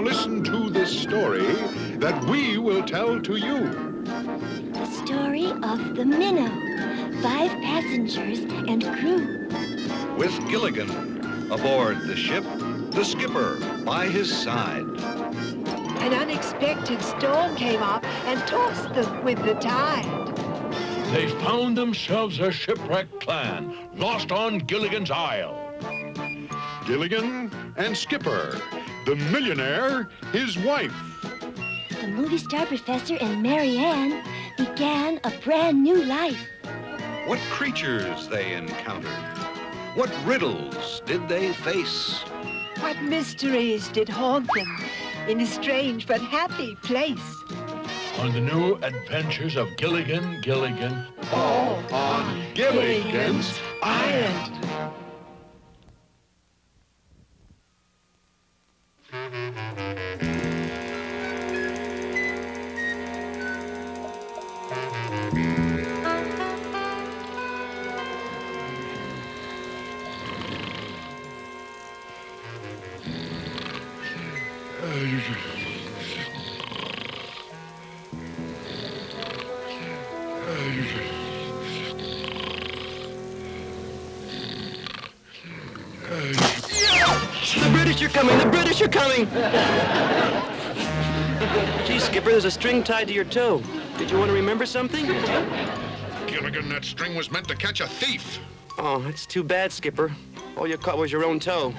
listen to this story that we will tell to you. The story of the Minnow. 5 passengers and crew. With Gilligan aboard the ship, the skipper by his side. An unexpected storm came up and tossed them with the tide. They found themselves a shipwrecked clan, lost on Gilligan's Isle. Gilligan and Skipper, the millionaire, his wife. The movie star professor and Mary Ann began a brand new life. What creatures they encountered. What riddles did they face? What mysteries did haunt them in a strange but happy place? On the new adventures of Gilligan, All on Gilligan's Island. The British are coming! The British are coming! Gee, Skipper, there's a string tied to your toe. Did you want to remember something? Gilligan, that string was meant to catch a thief. Oh, that's too bad, Skipper. All you caught was your own toe.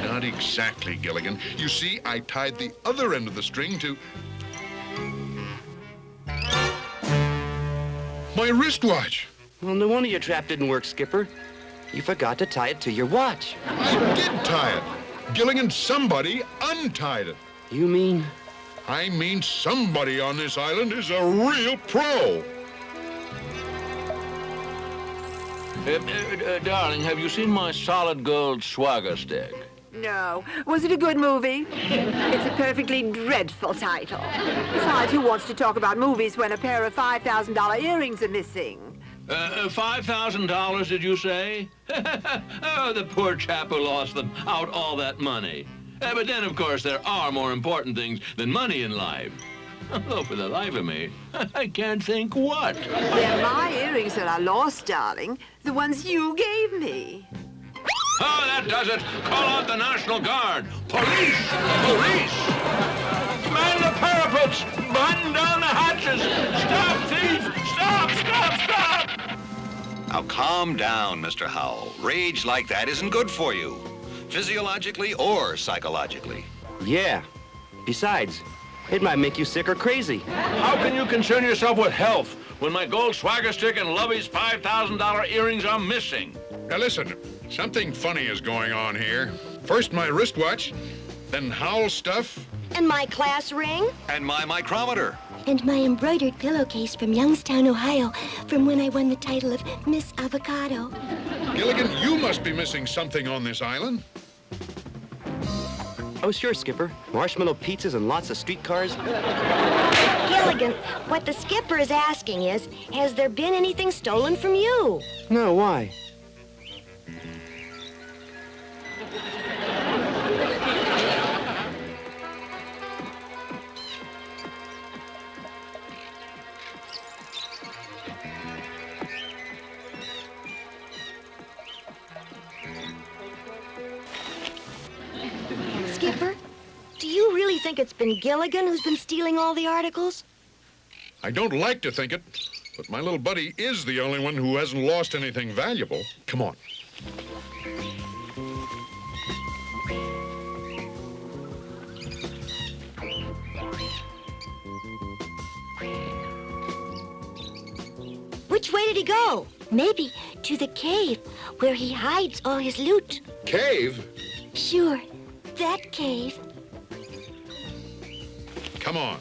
Not exactly, Gilligan. You see, I tied the other end of the string to my wristwatch. Well, no wonder your trap didn't work, Skipper. You forgot to tie it to your watch. I did tie it. Gilligan, somebody untied it. You mean? I mean somebody on this island is a real pro. Darling, have you seen my solid gold swagger stick? No. Was it a good movie? It's a perfectly dreadful title. Besides, who wants to talk about movies when a pair of $5,000 earrings are missing? $5,000, did you say? Oh, the poor chap who lost them out all that money. But then, of course, there are more important things than money in life. Although, for the life of me, I can't think what. They're my earrings that are lost, darling. The ones you gave me. Oh, that does it. Call out the National Guard. Police! Police! Man the parapets! Button down the hatches! Stop, thief! Stop! Stop! Stop! Now calm down, Mr. Howell. Rage like that isn't good for you, physiologically or psychologically. Yeah. Besides, it might make you sick or crazy. How can you concern yourself with health when my gold swagger stick and Lovey's $5,000 earrings are missing? Now listen, something funny is going on here. First my wristwatch, then Howell stuff. And my class ring. And my micrometer. And my embroidered pillowcase from Youngstown, Ohio, from when I won the title of Miss Avocado. Gilligan, you must be missing something on this island. Oh, sure, Skipper. Marshmallow pizzas and lots of streetcars. Gilligan, what the skipper is asking is, has there been anything stolen from you? No, why? Skipper, do you really think it's been Gilligan who's been stealing all the articles? I don't like to think it, but my little buddy is the only one who hasn't lost anything valuable. Come on. Which way did he go? Maybe to the cave where he hides all his loot. Cave? Sure, that cave. Come on.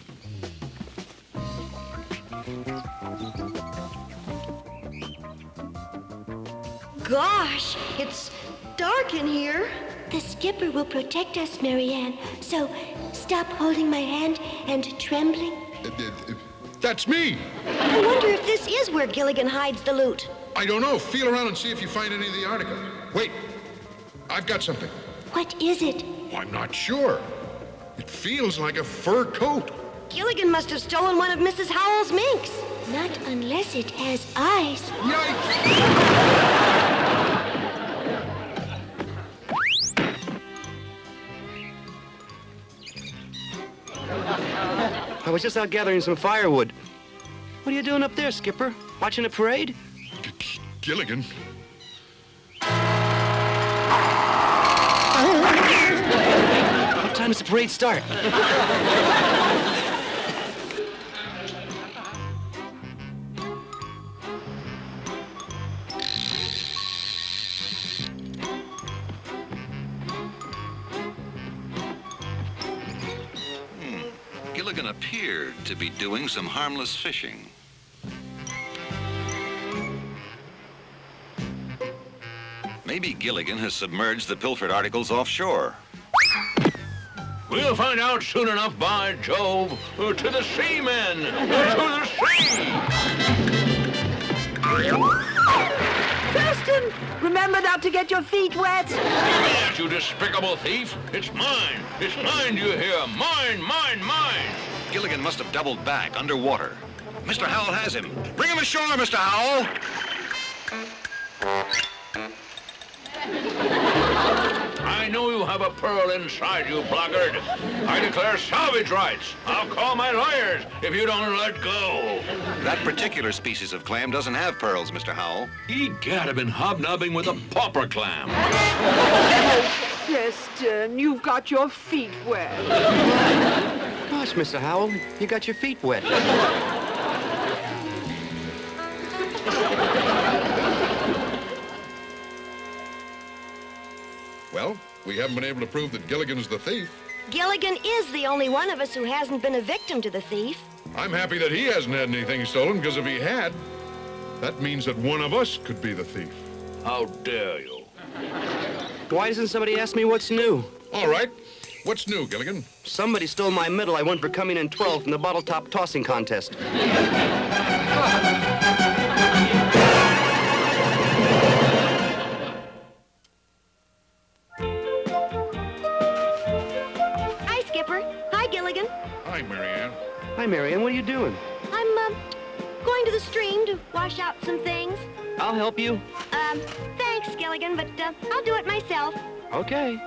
Gosh, it's dark in here. The skipper will protect us, Mary Ann. So stop holding my hand and trembling. That's me. I wonder if this is where Gilligan hides the loot. I don't know. Feel around and see if you find any of the articles. Wait, I've got something. What is it? I'm not sure. It feels like a fur coat. Gilligan must have stolen one of Mrs. Howell's minks. Not unless it has eyes. Yikes! I was just out gathering some firewood. What are you doing up there, Skipper? Watching a parade? Gilligan. What time does the parade start? Gilligan appeared to be doing some harmless fishing. Maybe Gilligan has submerged the pilfered articles offshore. We'll find out soon enough, by Jove. To the sea, men! To the sea! Thurston, remember not to get your feet wet. Yes, you despicable thief! It's mine! It's mine, do you hear? Mine, mine, mine! Gilligan must have doubled back underwater. Mr. Howell has him. Bring him ashore, Mr. Howell! I know you have a pearl inside you, blackguard. I declare salvage rights. I'll call my lawyers if you don't let go. That particular species of clam doesn't have pearls, Mr. Howell. Egad, I've been hobnobbing with a pauper clam. Thurston, you've got your feet wet. Gosh, Mr. Howell, you got your feet wet. Well, we haven't been able to prove that Gilligan's the thief. Gilligan is the only one of us who hasn't been a victim to the thief. I'm happy that he hasn't had anything stolen, because if he had, that means that one of us could be the thief. How dare you? Why doesn't somebody ask me what's new? All right. What's new, Gilligan? Somebody stole my medal I won for coming in 12th in the bottle top tossing contest. Hi, Skipper. Hi, Gilligan. Hi, Marianne. Hi, Marianne, what are you doing? I'm, going to the stream to wash out some things. I'll help you. Thanks, Gilligan, but, I'll do it myself. Okay.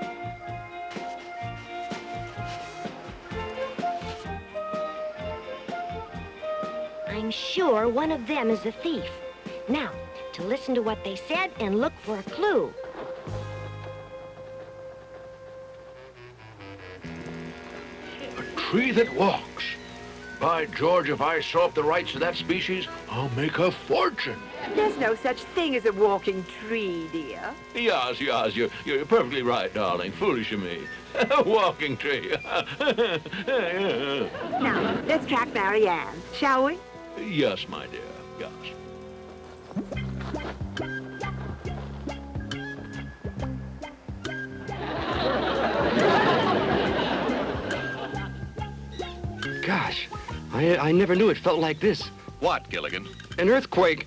I'm sure one of them is the thief. Now, to listen to what they said and look for a clue. A tree that walks. By George, if I sew up the rights to that species, I'll make a fortune. There's no such thing as a walking tree, dear. Yes, yes, you're perfectly right, darling. Foolish of me. A walking tree. Now, let's track Marianne, shall we? Yes, my dear, yes. Gosh, I never knew it felt like this. What, Gilligan? An earthquake.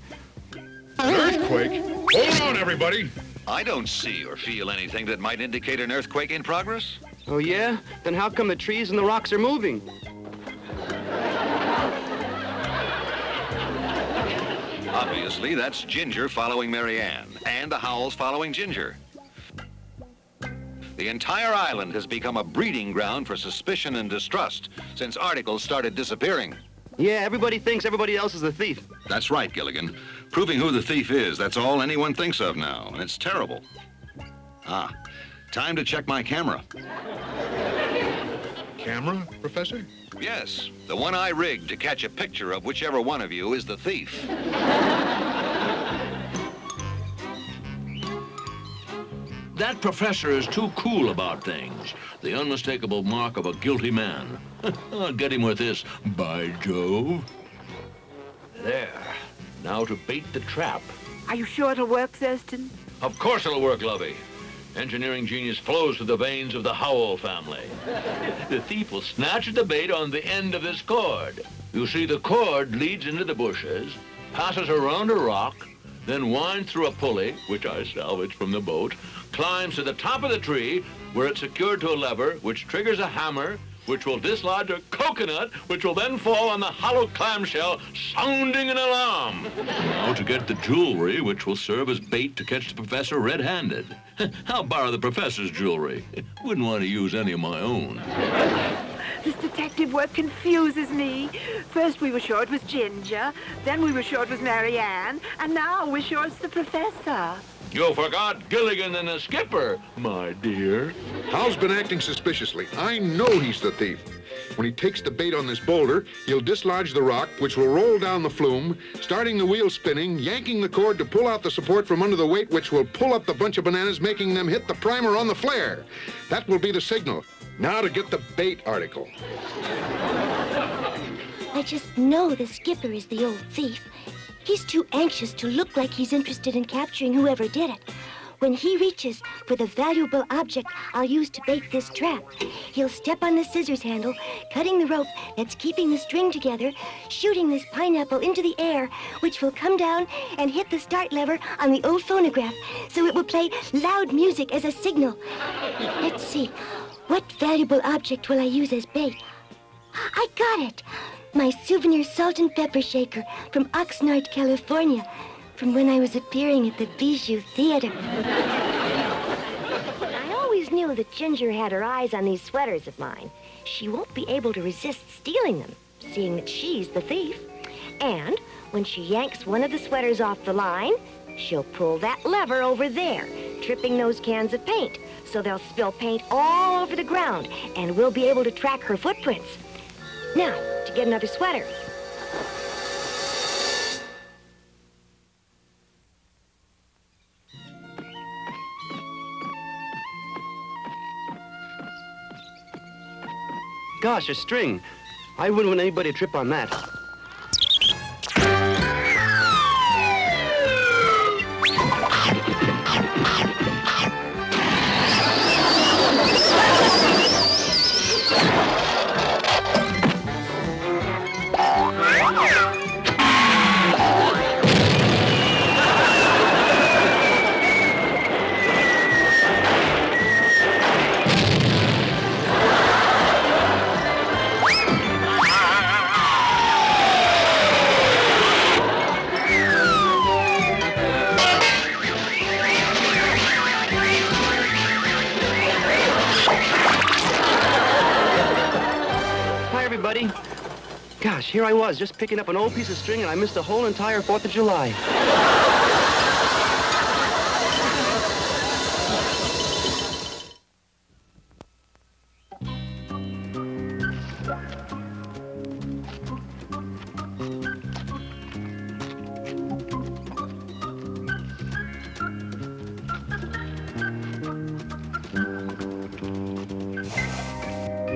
An earthquake? Hold on, everybody. I don't see or feel anything that might indicate an earthquake in progress. Oh, yeah? Then how come the trees and the rocks are moving? Obviously, that's Ginger following Marianne, and the Howells following Ginger. The entire island has become a breeding ground for suspicion and distrust since articles started disappearing. Yeah, everybody thinks everybody else is the thief. That's right, Gilligan. Proving who the thief is, that's all anyone thinks of now, and it's terrible. Ah, time to check my camera. Camera, Professor? Yes, the one I rigged to catch a picture of whichever one of you is the thief. That professor is too cool about things. The unmistakable mark of a guilty man. I'll get him with this, by Jove. There. Now to bait the trap. Are you sure it'll work, Thurston? Of course it'll work, Lovey. Engineering genius flows through the veins of the Howell family. The thief will snatch at the bait on the end of this cord. You see, the cord leads into the bushes, passes around a rock, then winds through a pulley, which I salvaged from the boat, climbs to the top of the tree, where it's secured to a lever, which triggers a hammer, which will dislodge a coconut, which will then fall on the hollow clamshell, sounding an alarm. Now to get the jewelry, which will serve as bait to catch the professor red-handed. I'll borrow the professor's jewelry. Wouldn't want to use any of my own. This detective work confuses me. First we were sure it was Ginger, then we were sure it was Mary Ann, and now we're sure it's the professor. You forgot Gilligan and the skipper, my dear. Hal's been acting suspiciously. I know he's the thief. When he takes the bait on this boulder, he'll dislodge the rock, which will roll down the flume, starting the wheel spinning, yanking the cord to pull out the support from under the weight, which will pull up the bunch of bananas, making them hit the primer on the flare. That will be the signal. Now to get the bait article. I just know the skipper is the old thief. He's too anxious to look like he's interested in capturing whoever did it. When he reaches for the valuable object I'll use to bait this trap, he'll step on the scissors handle, cutting the rope that's keeping the string together, shooting this pineapple into the air, which will come down and hit the start lever on the old phonograph, so it will play loud music as a signal. Let's see, what valuable object will I use as bait? I got it! My souvenir salt and pepper shaker from Oxnard, California, from when I was appearing at the Bijou Theater. I always knew that Ginger had her eyes on these sweaters of mine. She won't be able to resist stealing them, seeing that she's the thief. And when she yanks one of the sweaters off the line, she'll pull that lever over there, tripping those cans of paint, so they'll spill paint all over the ground, and we'll be able to track her footprints. Now, to get another sweater. Gosh, a string. I wouldn't want anybody to trip on that. Gosh, here I was, just picking up an old piece of string, and I missed the whole entire 4th of July.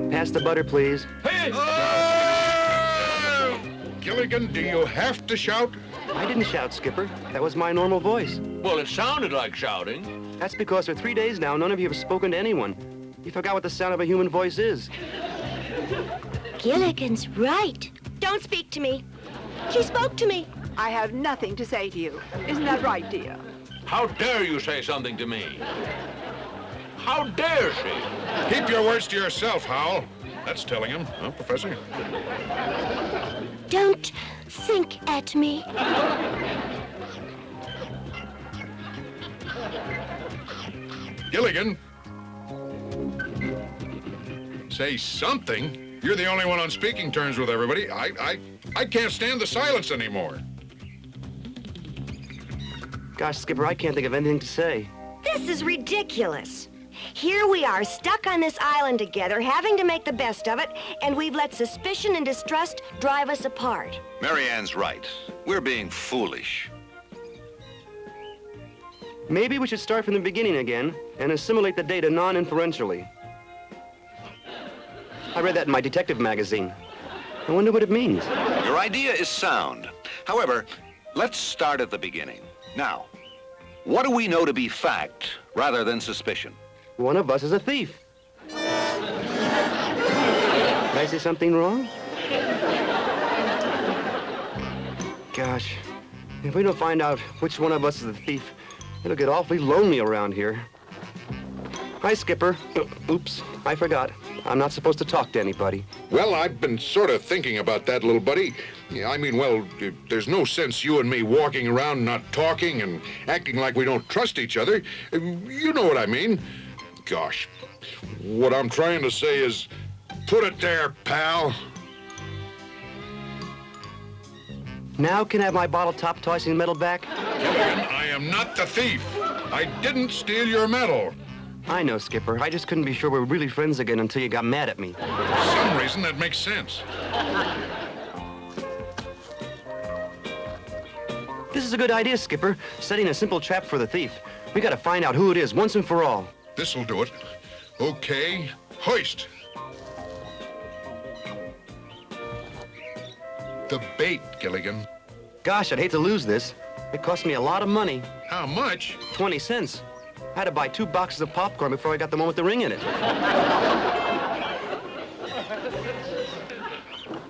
Pass the butter, please. Hey! Gilligan, do you have to shout? I didn't shout, Skipper. That was my normal voice. Well, it sounded like shouting. That's because for 3 days now, none of you have spoken to anyone. You forgot what the sound of a human voice is. Gilligan's right. Don't speak to me. She spoke to me. I have nothing to say to you. Isn't that right, dear? How dare you say something to me? How dare she? Keep your words to yourself, Hal. That's telling him, huh, Professor? Don't think at me. Gilligan. Say something. You're the only one on speaking terms with everybody. I can't stand the silence anymore. Gosh, Skipper, I can't think of anything to say. This is ridiculous. Here we are, stuck on this island together, having to make the best of it, and we've let suspicion and distrust drive us apart. Mary Ann's right. We're being foolish. Maybe we should start from the beginning again and assimilate the data non-inferentially. I read that in my detective magazine. I wonder what it means. Your idea is sound. However, let's start at the beginning. Now, what do we know to be fact rather than suspicion? One of us is a thief. Did I say something wrong? Gosh, if we don't find out which one of us is the thief, it'll get awfully lonely around here. Hi, Skipper. Oops, I forgot. I'm not supposed to talk to anybody. Well, I've been sort of thinking about that, little buddy. Yeah, I mean, well, there's no sense you and me walking around not talking and acting like we don't trust each other. You know what I mean. Gosh, what I'm trying to say is, put it there, pal. Now can I have my bottle top tossing metal back? Gilligan, I am not the thief. I didn't steal your medal. I know, Skipper. I just couldn't be sure we were really friends again until you got mad at me. For some reason, that makes sense. This is a good idea, Skipper. Setting a simple trap for the thief. We gotta find out who it is once and for all. This'll do it. Okay, hoist. The bait, Gilligan. Gosh, I'd hate to lose this. It cost me a lot of money. How much? 20 cents. I had to buy 2 boxes of popcorn before I got the one with the ring in it.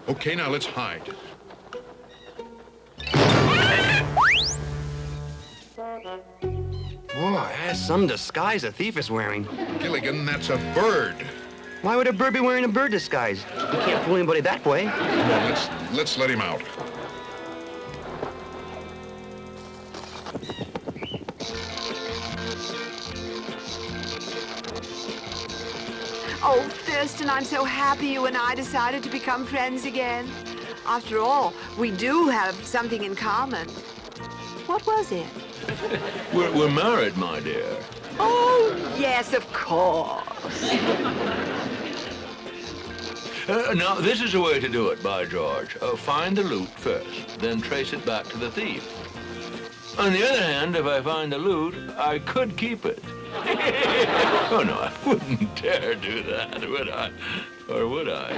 Okay, now let's hide. Boy, that's some disguise a thief is wearing. Gilligan, that's a bird. Why would a bird be wearing a bird disguise? You can't fool anybody that way. Come on, let's let him out. Oh, Thurston, I'm so happy you and I decided to become friends again. After all, we do have something in common. What was it? We're married, my dear. Oh, yes, of course. Now, this is the way to do it, by George. Find the loot first, then trace it back to the thief. On the other hand, if I find the loot, I could keep it. Oh, no, I wouldn't dare do that, would I? Or would I?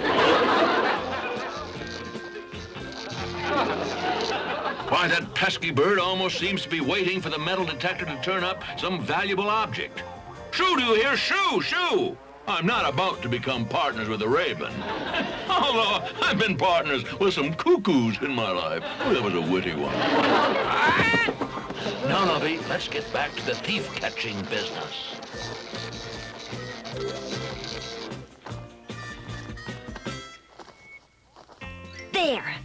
Why, that pesky bird almost seems to be waiting for the metal detector to turn up some valuable object. Shoo, do you hear? Shoo, shoo! I'm not about to become partners with a raven. Although I've been partners with some cuckoos in my life. Oh, that was a witty one. Now, lovey, let's get back to the thief-catching business. There.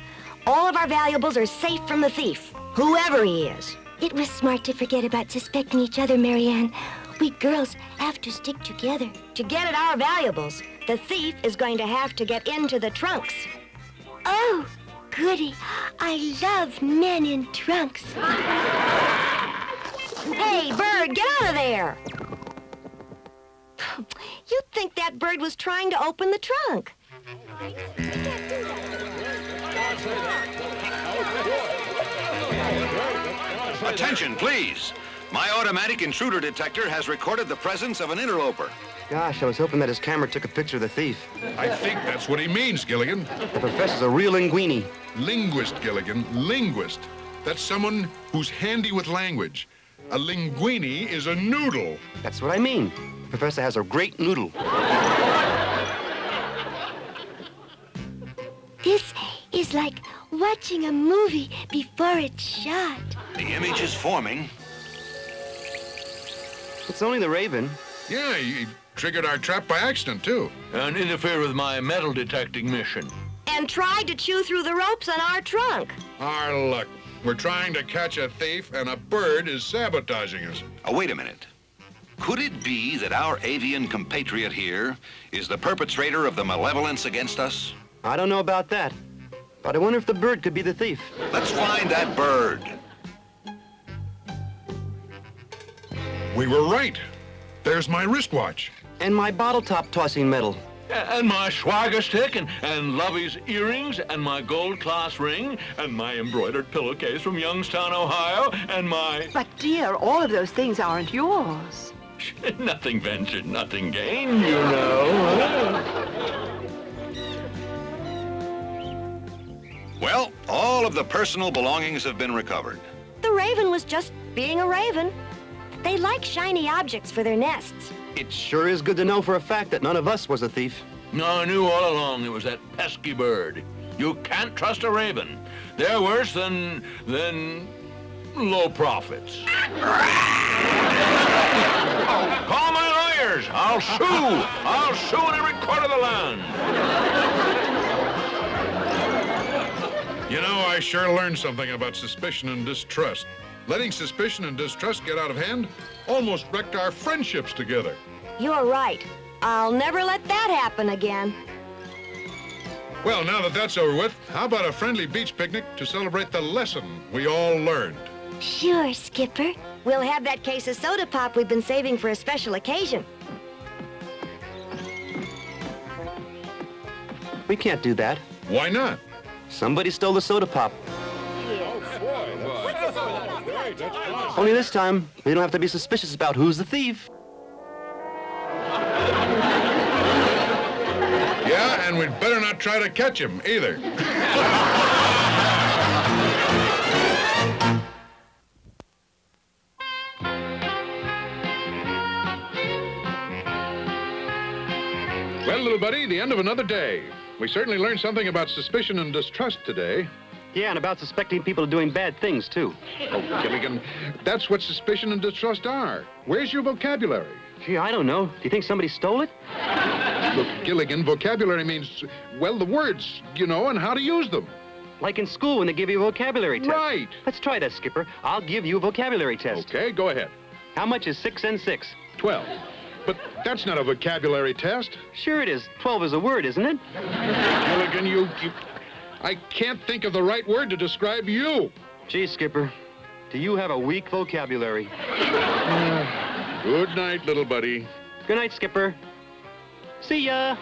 All of our valuables are safe from the thief, whoever he is. It was smart to forget about suspecting each other, Marianne. We girls have to stick together. To get at our valuables, the thief is going to have to get into the trunks. Oh, goody. I love men in trunks. Hey, bird, get out of there! You'd think that bird was trying to open the trunk. Attention, please. My automatic intruder detector has recorded the presence of an interloper. Gosh, I was hoping that his camera took a picture of the thief. I think that's what he means, Gilligan. The professor's a real linguini. Linguist, Gilligan, linguist. That's someone who's handy with language. A linguini is a noodle. That's what I mean. The professor has a great noodle. This is like watching a movie before it's shot. The image is forming. It's only the raven. Yeah, he triggered our trap by accident, too. And interfere with my metal detecting mission. And tried to chew through the ropes on our trunk. Our luck. We're trying to catch a thief, and a bird is sabotaging us. Oh, wait a minute. Could it be that our avian compatriot here is the perpetrator of the malevolence against us? I don't know about that, but I wonder if the bird could be the thief. Let's find that bird. We were right. There's my wristwatch. And my bottle top tossing medal. And my swagger stick, and Lovey's earrings, and my gold class ring, and my embroidered pillowcase from Youngstown, Ohio, and my... But, dear, all of those things aren't yours. Nothing ventured, nothing gained, you know. Well, all of the personal belongings have been recovered. The raven was just being a raven. They like shiny objects for their nests. It sure is good to know for a fact that none of us was a thief. No, I knew all along it was that pesky bird. You can't trust a raven. They're worse than low profits. Call my lawyers! years. I'll sue. I'll sue in every court of the land. You know, I sure learned something about suspicion and distrust. Letting suspicion and distrust get out of hand almost wrecked our friendships together. You're right. I'll never let that happen again. Well, now that that's over with, how about a friendly beach picnic to celebrate the lesson we all learned? Sure, Skipper. We'll have that case of soda pop we've been saving for a special occasion. We can't do that. Why not? Somebody stole the soda pop. Only this time, we don't have to be suspicious about who's the thief. Yeah, and we'd better not try to catch him either. Well, little buddy, the end of another day. We certainly learned something about suspicion and distrust today. Yeah, and about suspecting people of doing bad things, too. Oh, Gilligan, that's what suspicion and distrust are. Where's your vocabulary? Gee, I don't know. Do you think somebody stole it? Look, Gilligan, vocabulary means, well, the words, you know, and how to use them. Like in school when they give you a vocabulary test. Right. Let's try that, Skipper. I'll give you a vocabulary test. Okay, go ahead. How much is 6 and 6? 12. But that's not a vocabulary test. Sure it is. 12 is a word, isn't it? Gilligan, I can't think of the right word to describe you. Gee, Skipper, do you have a weak vocabulary? Good night, little buddy. Good night, Skipper. See ya.